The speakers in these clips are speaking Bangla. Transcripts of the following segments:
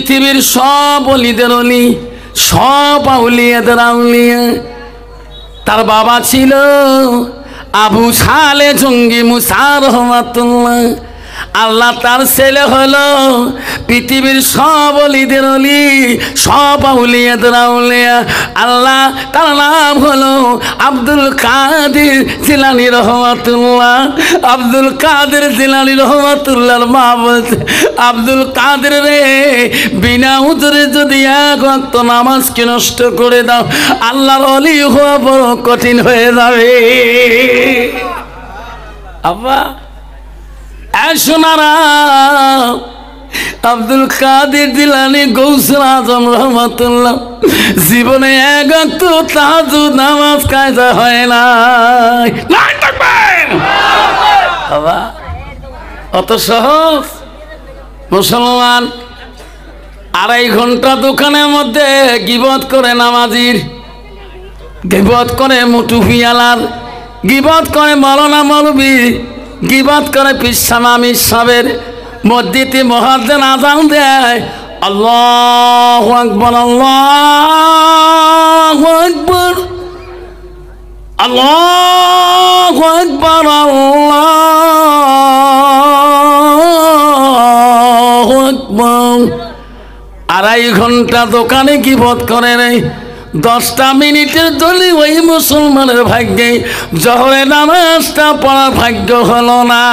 পৃথিবীর সব অলিদের অলি, সব আউলিয়াদের আউলিয়া। তার বাবা ছিল আবু সালে জঙ্গি মুসা রহমাতুল্লাহ। আল্লাহ তার ছেলে হলো পৃথিবীর সব অলিদের অলি, সব আউলিয়াদের আউলিয়া। আল্লাহ তার নাম হলো আব্দুল কাদের জিলানী রহমাতুল্লাহ। আব্দুল কাদের জিলানী রহমাতুল্লাহর মা বলছে, আব্দুল কাদের রে, বিনা উজরে যদি এক ওয়াক্ত নামাজকে নষ্ট করে দাও, আল্লাহর অলি হওয়া বড় কঠিন হয়ে যাবে। আব্বা শোনারা, আব্দুল কাদের জিলানী গৌসুল আজম রহমাতুল্লাহ জীবনে এক ওয়াক্ত তাহাজ্জুদ নামাজ কায়দা হয় না। বাবা অত সহজ? মুসলমান 2.5 ঘন্টা দোকানের মধ্যে গিবত করে নামাজির, গিবত করে মুটুফিয়ালার, গিবত করে মৌলানা মৌলবী, গিবত করে পিসামামি সাবের। মসজিদে মুয়াজ্জিন আযান দেয়, আল্লাহু আকবার, আল্লাহু আকবার, আল্লাহু আকবার, আল্লাহু আকবার। 2.5 ঘন্টা দোকানে গিবত করে রে। 10টা মিনিটের জন্য ওই মুসলমানের ভাগ্যে জহরে নামাজটা পড়ার ভাগ্য হলো না।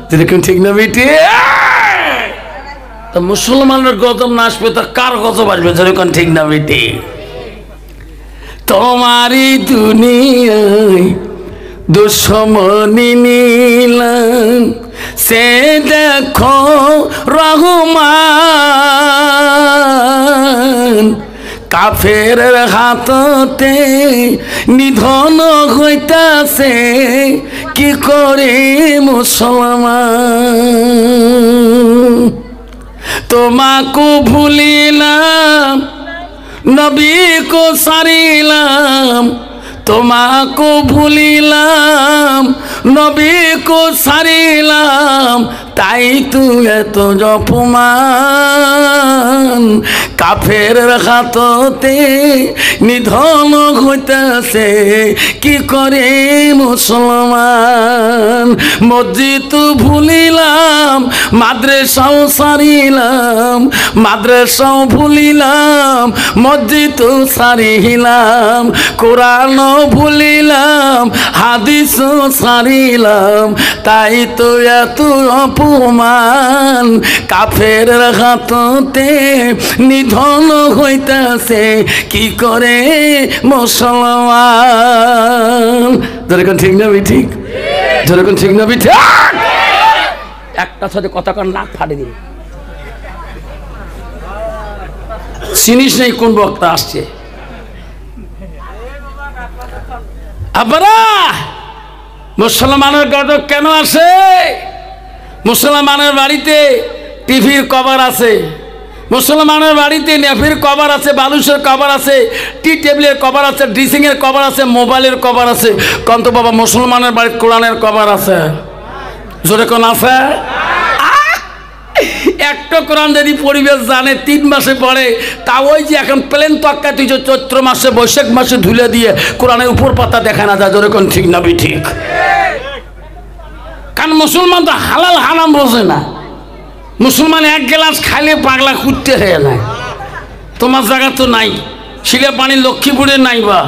যেরকম ঠিক না বেটি? তো মুসলমানের গজব না আসবে তো কার গজব আসবে? যেরকম ঠিক না বেটি? তোমারই দুনিয়ায় দুশ্মনী নিলাম, সে দেখো রহমান, কাফেরের হাততে নিধন হইতাছে, কি করে মুসলমান। তোমাকে ভুলিলাম, নবীকে সারিলাম, তোমাকে ভুলিলাম, নবীকে সারিলাম, তাই তো এত অপমান। কাফেরের হাততে নিধন হইতেছে, কি করে মুসলমান। মসজিদ ভুলিলাম, মাদ্রাসাও সারিলাম, মাদ্রাসাও ভুলিলাম, মসজিদ সারিলাম, কোরআন ভুলিলাম, হাদিস সারিলাম, তাই তো এত অপমান। কাফেরের হাততে নিধন হইতাছে, কি করে মুসলমান। যেরকম ঠিক না ঠিক? যেরকম ঠিক না ঠিক? একটা সাথে কথা কর, নাক ফাটে দিন। চিনিস নেই কোন বক্তা আসছে? আব্বারা, মুসলমানের গজব কেন আসে? মুসলমানের বাড়িতে টিভির কভার আছে, মুসলমানের বাড়িতে নেফির কভার আছে, বালুসের কভার আছে, টি টেবিলের কভার আছে, ড্রেসিংয়ের কভার আছে, মোবাইলের কভার আছে। কন্ত বাবা মুসলমানের বাড়িতে কোরআনের কভার আছে? জোরে কোন আছে? একটা কোরআন যদি পরিবেশ জানে 3 মাসে পড়ে, তা ওই যে এখন প্লেন তক্কা তুই যে চৈত্র মাসে বৈশাখ মাসে ধুলে দিয়ে কোরআনের উপর পাতা দেখা না যায়। জোরে কোন ঠিক না ঠিক? কারণ মুসলমান তো হালাল হারাম বোঝে না। মুসলমান 1 গ্লাস খাইলে পাগলা কুটতে হয়ে যায়। তোমার জায়গা তো নাই, শিলে পানি লক্ষ্মীপুরে নাই, বা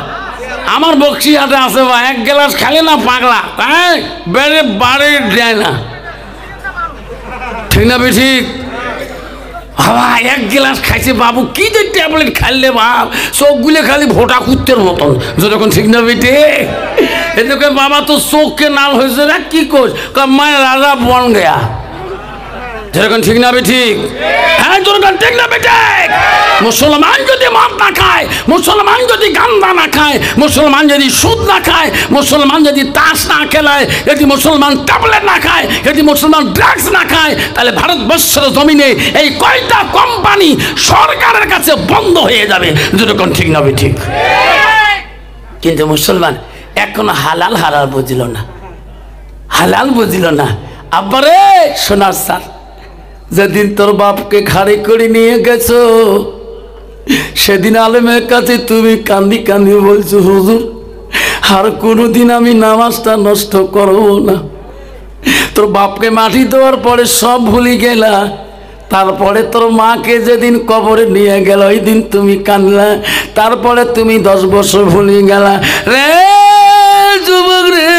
আমার বক্সিহাটে আছে, বা 1 গ্লাস খাইলে না পাগলা, হ্যাঁ বেড়ে বাড়ে দেয় না। ঠিক না ঠিক? বাবা 1 গ্লাস খাইছে বাবু, কি যে ট্যাবলেট খাইলে বাপ, চোখগুলো খালি ভোটা কুত্তের মতন। যখন ঠিক না বেটে, এদিকে বাবা তো চোখকে নাল হয়েছে না, কি কোচ মায়ের রাজা বন গয়া। যেরকম ঠিক না ঠিক? হ্যাঁ যেরকম ঠিক না বেটে। মুসলমান যদি মদ না খায়, মুসলমান যদি গান্দা না খায়, মুসলমান যদি সুদ না খায়, মুসলমান যদি তাস না খেলায়, যদি মুসলমান ট্যাবলেট না খায়, যদি মুসলমান ড্রাগস না খায়, তাহলে ভারতবর্ষের জমিনে এই কয়টা কোম্পানি সরকারের কাছে বন্ধ হয়ে যাবে। যেরকম ঠিক না ঠিক? কিন্তু মুসলমান এখনো হালাল হালাল বুঝিল না, হালাল বুঝিল না। আব্বারে সোনার স্যার, যেদিন তোর বাপকে ঘাড়ে করে নিয়ে গেছো সেদিন আলেমের কাছে তুমি কান্দি কান্দি বলছো, হুজুর আর কোনোদিন আমি নামাজটা নষ্ট করবো না। তোর বাপকে মাটি দেওয়ার পরে সব ভুলে গেলা, তারপরে তোর মাকে যেদিন কবরে নিয়ে গেল ওই দিন তুমি কাঁদলা, তারপরে তুমি 10 বছর ভুলে গেলা। রে যুবক রে,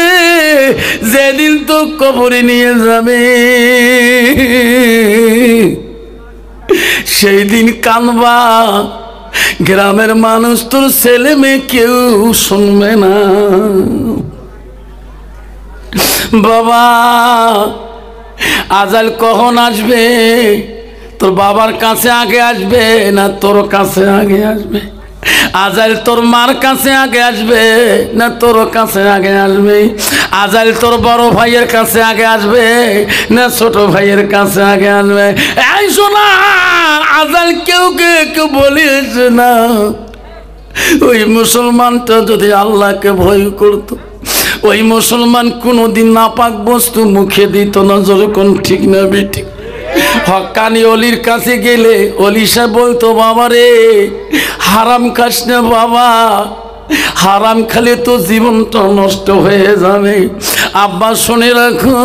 যেদিন তো কবরে নিয়ে যাবে সেই দিন কাঁদবা, গ্রামের মানুষ তোর ছেলে মেয়ে কেউ শুনবে না। বাবা আজাল কখন আসবে? তোর বাবার কাছে আগে আসবে না তোর কাছে আগে আসবে? আজাল তোর মার কাছে আগে আসবে না তোর কাছে আগে আসবে? আজাল তোর বড় ভাইয়ের কাছে আগে আসবে না ছোট ভাইয়ের কাছে আগে আসবে? এই শোনা, আজাল কেউ বলিয়েছে না। ওই মুসলমানটা যদি আল্লাহকে ভয় করত, ওই মুসলমান কোনোদিন নাপাক বস্তু মুখে দিত না। যখন ঠিক না বেটি? হক্কানি অলির কাছে গেলে অলি সাহেব বলতো, বাবা রে হারাম খাস না বাবা, হারাম খেলে তো জীবনটা নষ্ট হয়ে যাবে। আব্বা শুনে রাখো,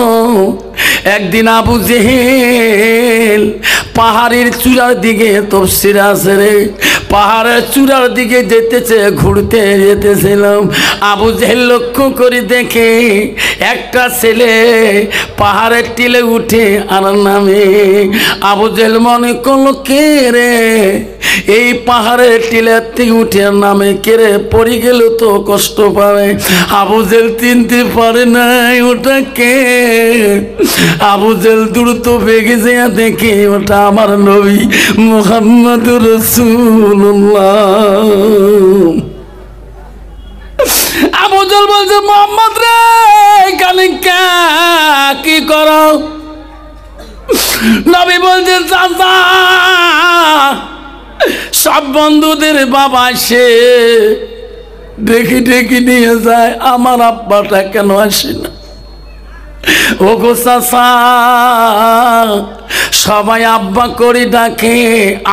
একদিন আবু জেহেল পাহাড়ের চূড়ার দিকে, তফসির আছে রে, পাহাড়ের চূড়ার দিকে যেতেছে, ঘুরতে যেতেছিলাম। আবু জেহেল লক্ষ্য করে দেখে একটা ছেলে পাহাড়ের টিলে উঠে আর নামে। আবু জেহেল মনে করলো, কে রে এই পাহাড়ের টিলের থেকে উঠে নামে, কে রে পড়ে গেল তো কষ্ট পাবে। আবু জেহেল চিনতে পারে নাই ওটা কে। আবু জেহেল দ্রুত বেগে যেয়া দেখে ওটা আমার নবী মুহাম্মদুর রাসূলুল্লাহ। আবু জেহেল বলছে, মোহাম্মদ রে এখানে কি করো? নবী বলছে, চাচা সব বন্ধুদের বাবা সে দেখি দেখি নিয়ে যায়, আমার আব্বাটা কেন আসে না? ও গো চাচা, সবাই আব্বা করে ডাকে,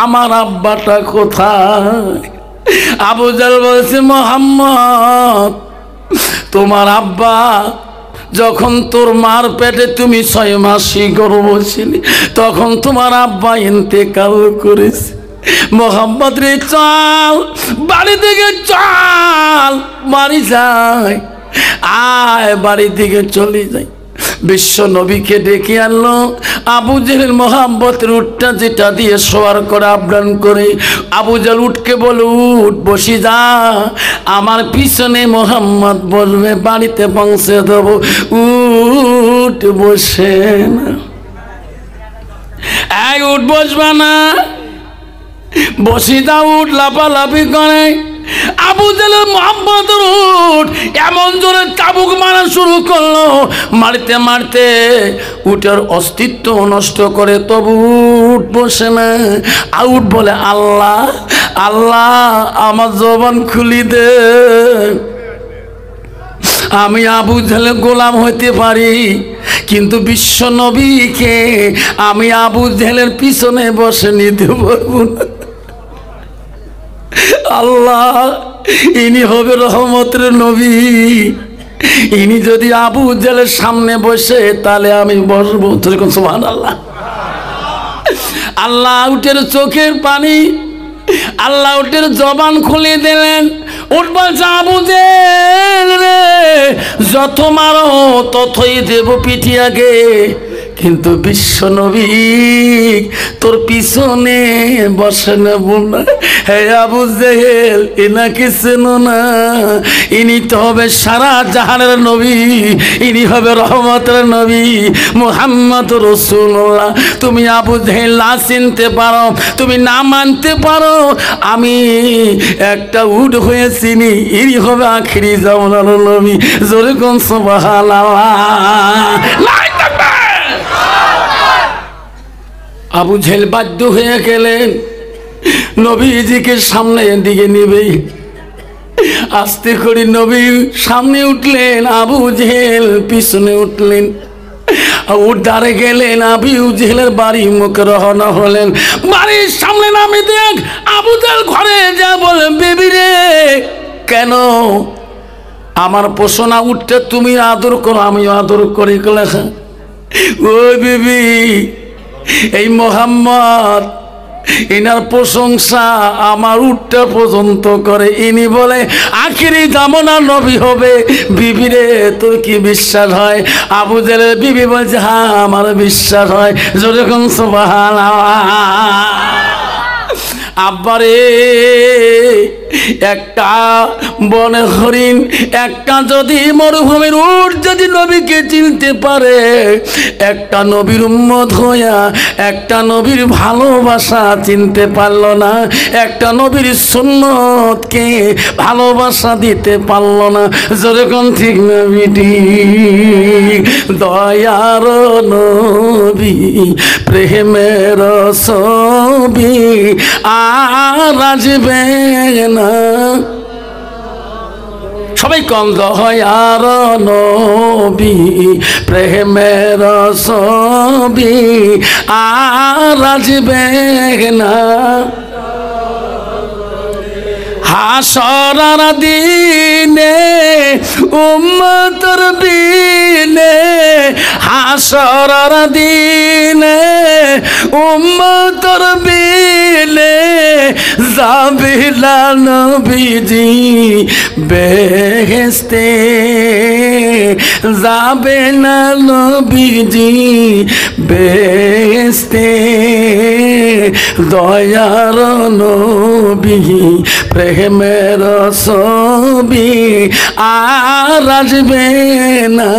আমার আব্বাটা কোথায়? আবু জেহেল বলছে, মোহাম্মদ তোমার আব্বা যখন তোর মার পেটে তুমি 6 মাসই গর্ভবতী তখন তোমার আব্বা ইন্তেকাল করেছে। মোহাম্মদ রে চল, বাড়ি থেকে চল, বাড়ি যাই, আয় বাড়ি থেকে চলে যাই। বিশ্ব নবীকে ডেকে আনলো। আবু জেহেল মোহাম্মতের উটটা যেটা দিয়ে সওয়ার করে আবদান করে, আবু জেহেল উঠকে বলে, উঠ বসি যা, আমার পিছনে মোহাম্মদ বসবে, বাড়িতে পৌঁছে দেবো। উঠ বসে না, এই উঠ বসবা না, বসি যা, উঠ লাফালাফি করে। আবু জেহেল মোহাম্মদের উট এমন জোরে চাবুক মারা শুরু করলো, মারতে মারতে উটের অস্তিত্ব নষ্ট করে, তবু উট বসে না। উট বলে, আল্লাহ আল্লাহ আমার জবান খুলি দে, আমি আবু জেহেলের গোলাম হইতে পারি, কিন্তু বিশ্ব নবীকে আমি আবু জেহেলের পিছনে বসে নিতে পারবো না। আল্লাহ ইনি হবে রহমতের নবী, ইনি যদি আবু জেহেলের সামনে বসে তাহলে আমি বসবো। সুবহানাল্লাহ। আল্লাহ উটের চোখের পানি, আল্লাহ উটের জবান খুলে দিলেন। উঠ বলছে, আবু জেহেল রে যত মারো ততই দেব পিঠি আগে, কিন্তু বিশ্ব নবী তোর পিছনে বসে নেব না। হে আবু জেহেল, এনাকে চেনো না? ইনি তো হবে সারা জাহানের নবী, ইনি হবে রহমতের নবী মুহাম্মদ রাসূলুল্লাহ। তুমি আবু জেহেল না চিনতে পারো, তুমি না মানতে পারো, আমি একটা উট হয়ে চিনি, ইনি হবে আখিরি জামানার নবী। জোরে কোন সুবহানাল্লাহ। আবু জেহেল বাধ্য হয়ে গেলেন নবীজিকে সামনে দিকে নিবে। আস্তে করে নবী সামনে উঠলেন, আবু জেহেল পিছনে উঠলেন। উদ্ধারে গেলেন, আবু জেহেলের বাড়ি মুখে রওনা হলেন। বাড়ির সামনে নামে দেখ আবু জেহেল ঘরে যা বলেন, বিবি রে কেন আমার পোষণা উঠতে তুমি আদর করো, আমিও আদর করি। ওই বিবি এই মোহাম্মদ ইনার প্রশংসা আমার উঠটা পর্যন্ত করে, ইনি বলে আখিরি জামানার নবী হবে। বিবি রে তোর কি বিশ্বাস হয়? আবু জেহেলের বিবি বলছে হ্যাঁ আমার বিশ্বাস হয়। যখন সুবহানাল্লাহ। আব্বারে একটা বনে হরিণ, একটা যদি মরুভূমির উট যদি নবীকে চিনতে পারে, একটা নবীর উম্মত হইয়া একটা নবীর ভালোবাসা চিনতে পারলো না, একটা নবীর সুন্নতকে ভালোবাসা দিতে পারলো না। যেরকম ঠিক না বিটি? দয়ার নবী প্রেমের ছবি আর আসবে না। সবাই কম দয়ার নবী প্রেমের ছবি আর আসবে না। হাসরার দিনে উম্মতের বিনে, হাসরার দিনে উম্মতের বিনে যাবে না নবীজি বেহেশতে, যাবে না নবীজি বেহেশতে। দয়ার নবী প্রেমের ছবি আর আসবে না।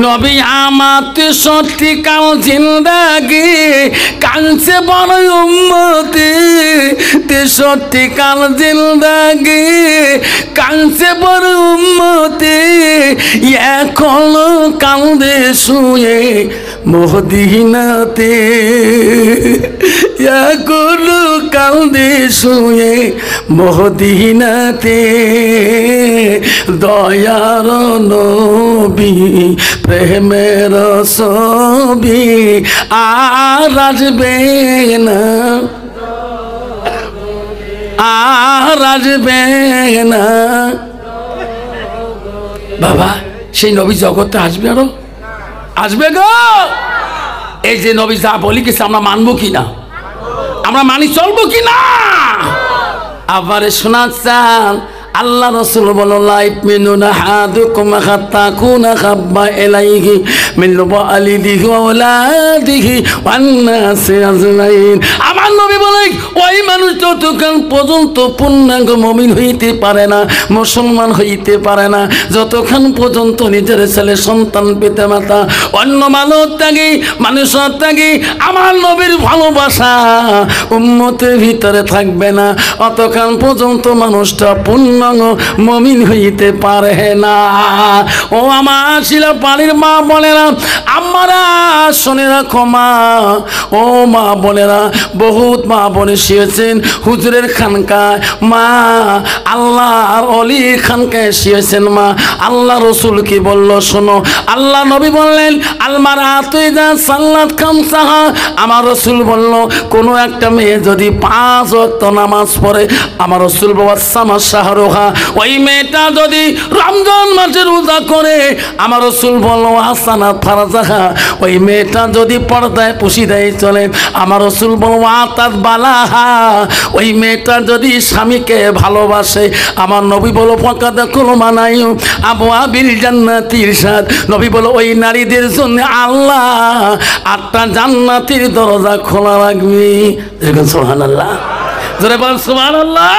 নবী আমার 63 কাল জিন্দাগি কাঁদছে বড় উম্মতি, 63 কাল জিন্দাগি কাঁদছে বড় উম্মতি। এখনো কান্দে শুয়ে মদিনাতে, এখনো কান্দে শুয়ে মদিনাতে। দয়ার নবী প্রেমের ছবি আর আসবে না, আর আসবে না। বাবা সেই নবী জগতে আসবে, আরো আসবে গো। এই যে নবী যা বলি কিছু আমরা মানবো কিনা, আমরা মানি চলবো কিনা? আবার শোনা চান আল্লাহ রসুল বলো লাইফ মিনুনা হাদুকুম হাত্তা কুনা হাব্বা ইলাইহি মিন ওয়ালিদিহি ওয়া ওয়ালাদিহি ওয়ান নাসি আজমাইন। আমার নবী বলে ওই মানুষ যতক্ষণ পর্যন্ত পূর্ণাঙ্গ মুমিন হইতে পারে না, মুসলমান হইতে পারে না, যতক্ষণ পর্যন্ত নিজের ছেলে সন্তান পিতা মাতা অন্য মানুষ ত্যাগী মানুষের ত্যাগী আমার নবীর ভালোবাসা উম্মতের ভিতরে থাকবে না, অতক্ষণ পর্যন্ত মানুষটা পূর্ণ মুমিন হইতে পারে না। ও আমার শিলা পানির মা বোনেরা, আমরা শুনে রাখো মা, ও মা বোনেরা, বহুত মা বোনে শিয়েছেন হুজুরের খানকায়, মা আল্লাহর অলির খানকায় শিয়েছেন। মা আল্লাহ রসুল কি বলল শোনো, আল্লাহ নবী বললেন আলমার আতুইদা সাল্লাত খামসাহা। আমার রসুল বলল কোনো একটা মেয়ে যদি 5 ওয়াক্ত নামাজ পড়ে, আমার রসুল বাবা সামা শাহরুখ, ওই মেয়েটা যদি রমজান মাসে রোজা করে, আমার রাসূল বলল হাসানা ফারজাহা, ওই মেয়েটা যদি পর্দায় পুশিদায় চলে, আমার রাসূল বলল আতাত বালাহা, ওই মেয়েটা যদি স্বামীকে ভালোবাসে, আমার নবী বলো ফাকাদ কুলমানায়ু আবওয়াবিল জান্নাতির সাদ। নবী বলো ওই নারীদের জন্য আল্লাহ 8টা জান্নাতের দরজা খোলা রাখবে। দেখুন সুবহানাল্লাহ, জোরে বল সুবহানাল্লাহ।